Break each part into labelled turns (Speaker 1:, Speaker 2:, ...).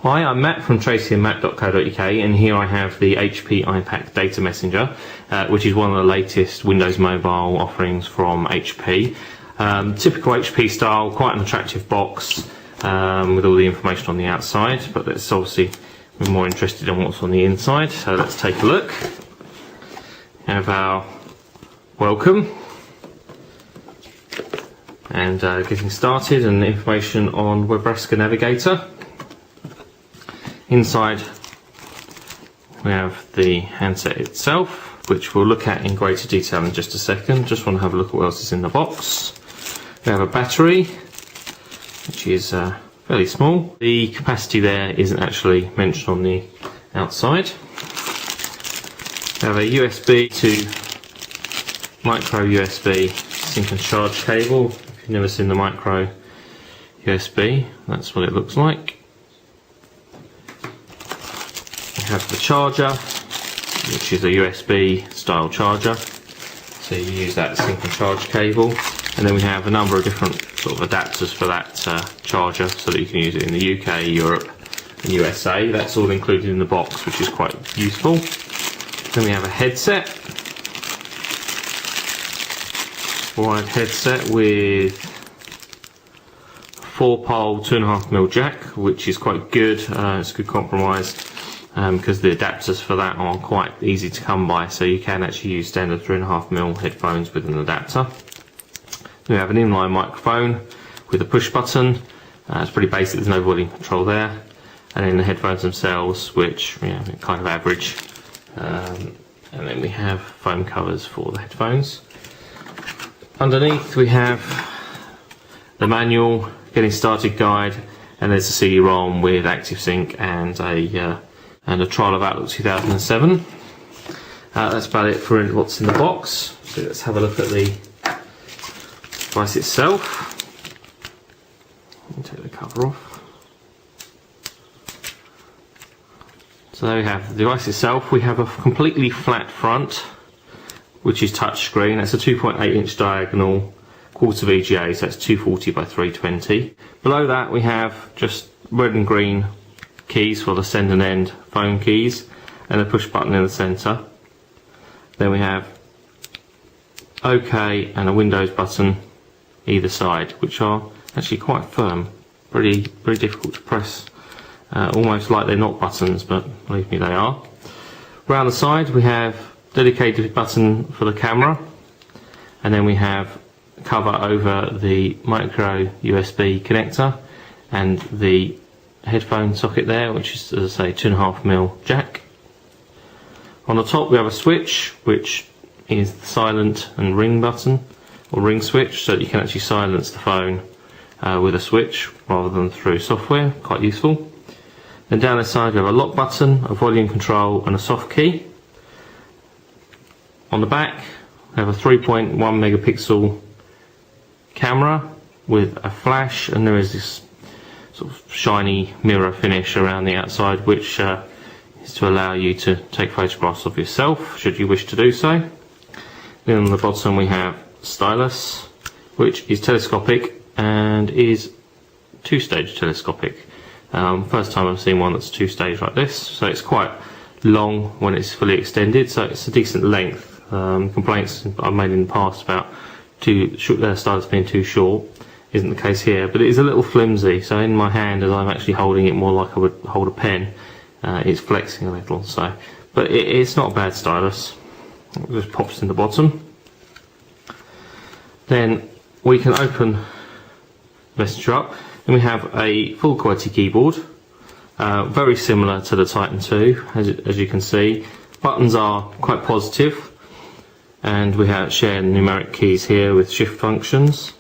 Speaker 1: Hi, I'm Matt from tracyandmatt.co.uk, and here I have the HP iPAQ data messenger, which is one of the latest Windows Mobile offerings from HP. Typical HP style, quite an attractive box with all the information on the outside, but let's obviously be more interested in what's on the inside, so let's take a look. We have our welcome and getting started, and information on Webraska Navigator. Inside we have the handset itself, which we'll look at in greater detail in just a second. Just want to have a look at what else is in the box. We have a battery, which is fairly small. The capacity there isn't actually mentioned on the outside. We have a USB to micro USB sync and charge cable. If you've never seen the micro USB, that's what it looks like. We have the charger, which is a USB style charger, so you use that sync and charge cable, and then we have a number of different sort of adapters for that charger, so that you can use it in the UK, Europe and USA. That's all included in the box, which is quite useful. Then we have a headset, wired headset with 4-pole 2.5mm jack, which is quite good. It's a good compromise. Because the adapters for that are quite easy to come by, so you can actually use standard 3.5mm headphones with an adapter. We have an inline microphone with a push button. It's pretty basic, there's no volume control there. And then the headphones themselves, which kind of average. And then we have foam covers for the headphones. Underneath we have the manual, getting started guide, and there's a CD-ROM with ActiveSync and a trial of Outlook 2007. That's about it for what's in the box. So let's have a look at the device itself. Take the cover off. So there we have the device itself. We have a completely flat front, which is touchscreen. That's a 2.8-inch diagonal, quarter VGA, so that's 240 by 320. Below that we have just red and green keys for the send and end phone keys, and a push button in the centre. Then we have OK and a Windows button either side, which are actually quite firm, very difficult to press, almost like they're not buttons, but believe me, they are. Around the side we have dedicated button for the camera, and then we have cover over the micro USB connector and the headphone socket there, which is, as I say, 2.5mm jack. On the top we have a switch, which is the silent and ring button, or ring switch, so that you can actually silence the phone with a switch rather than through software. Quite useful. Then down this side we have a lock button, a volume control and a soft key. On the back we have a 3.1 megapixel camera with a flash, and there is this sort of shiny mirror finish around the outside, which is to allow you to take photographs of yourself should you wish to do so. Then on the bottom we have Stylus, which is telescopic and is two-stage telescopic. First time I've seen one that's two-stage like this, so it's quite long when it's fully extended, so it's a decent length. Complaints I've made in the past about Stylus being too short isn't the case here, but it is a little flimsy, so in my hand, as I'm actually holding it more like I would hold a pen, it's flexing a little, so, but it's not a bad stylus. It just pops in the bottom. Then we can open the messenger up, and we have a full QWERTY keyboard, very similar to the Titan 2, as you can see. Buttons are quite positive, and we have shared numeric keys here with shift functions.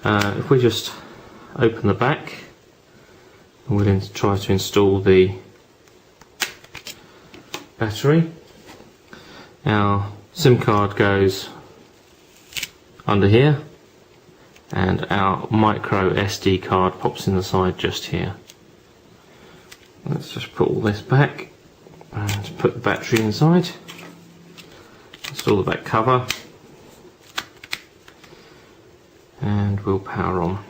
Speaker 1: If we just open the back, and we'll try to install the battery. Our SIM card goes under here, and our micro SD card pops in the side just here. Let's just put all this back and put the battery inside. Install the back cover, and we'll power on.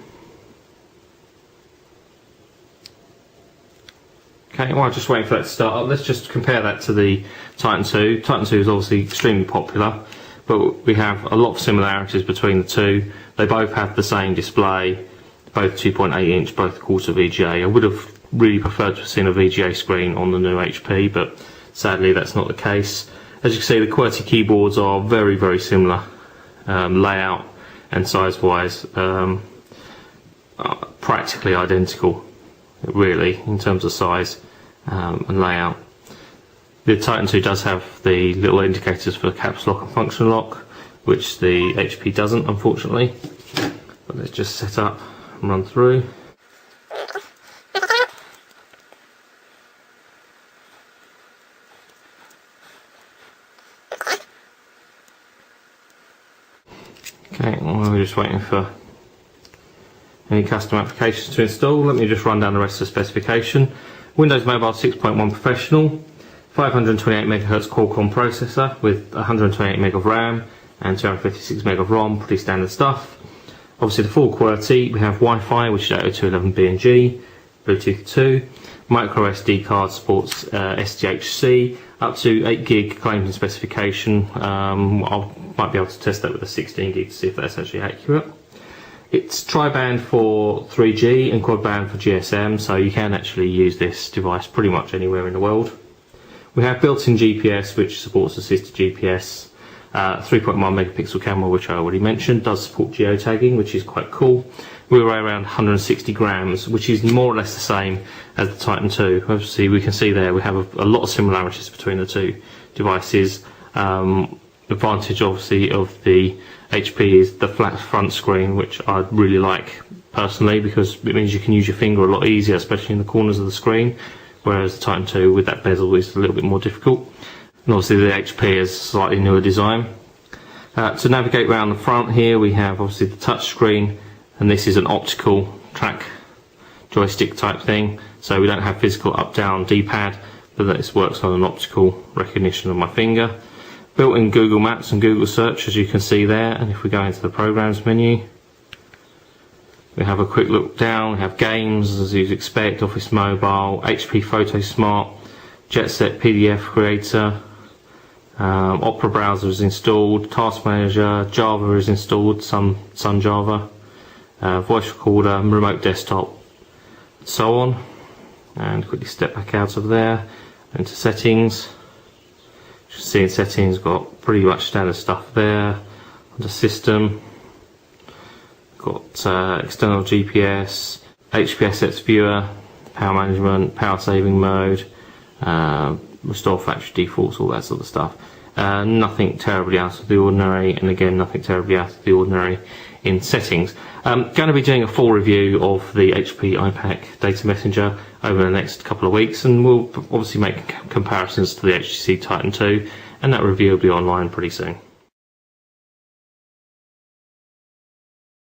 Speaker 1: Okay, while just waiting for that to start up, let's just compare that to the Titan 2. Titan 2 is obviously extremely popular, but we have a lot of similarities between the two. They both have the same display, both 2.8 inch, both quarter VGA. I would have really preferred to have seen a VGA screen on the new HP, but sadly that's not the case. As you can see, the QWERTY keyboards are very, very similar, layout and size-wise, practically identical, really, in terms of size and layout. The Titan 2 does have the little indicators for caps lock and function lock, which the HP doesn't, unfortunately. But let's just set up and run through. Okay, well, we're just waiting for any custom applications to install. Let me just run down the rest of the specification. Windows Mobile 6.1 Professional, 528 MHz Qualcomm processor with 128 meg of RAM and 256 meg of ROM, pretty standard stuff. Obviously the full QWERTY, we have Wi-Fi, which is 802.11b and G, Bluetooth 2, micro SD card supports SDHC, up to 8 gig claimed in specification. Might be able to test that with a 16 gig to see if that's actually accurate. It's tri-band for 3G and quad-band for GSM, so you can actually use this device pretty much anywhere in the world. We have built-in GPS, which supports assisted GPS. 3.1 megapixel camera, which I already mentioned, does support geotagging, which is quite cool. We weigh around 160 grams, which is more or less the same as the Titan 2. Obviously, we can see there we have a lot of similarities between the two devices. Advantage, obviously, of the HP is the flat front screen, which I really like personally, because it means you can use your finger a lot easier, especially in the corners of the screen, whereas the Titan 2 with that bezel is a little bit more difficult. And obviously the HP is a slightly newer design. To navigate around the front here, we have obviously the touch screen, and this is an optical track joystick type thing, so we don't have physical up-down D-pad, but this works on an optical recognition of my finger. Built-in Google Maps and Google Search, as you can see there, and if we go into the Programs menu, we have a quick look down. We have games, as you'd expect, Office Mobile, HP Photo Smart, Jet Set PDF Creator, Opera Browser is installed, Task Manager, Java is installed, Sun Java, Voice Recorder, Remote Desktop, and so on. And quickly step back out of there into Settings. You can see in Settings, got pretty much standard stuff there. Under System, got external GPS, HP Assets Viewer, Power Management, Power Saving Mode, Restore Factory Defaults, all that sort of stuff. Nothing terribly out of the ordinary, and again, nothing terribly out of the ordinary in Settings. Going to be doing a full review of the HP iPAQ data messenger over the next couple of weeks, and we'll obviously make comparisons to the HTC Titan 2, and that review will be online pretty soon.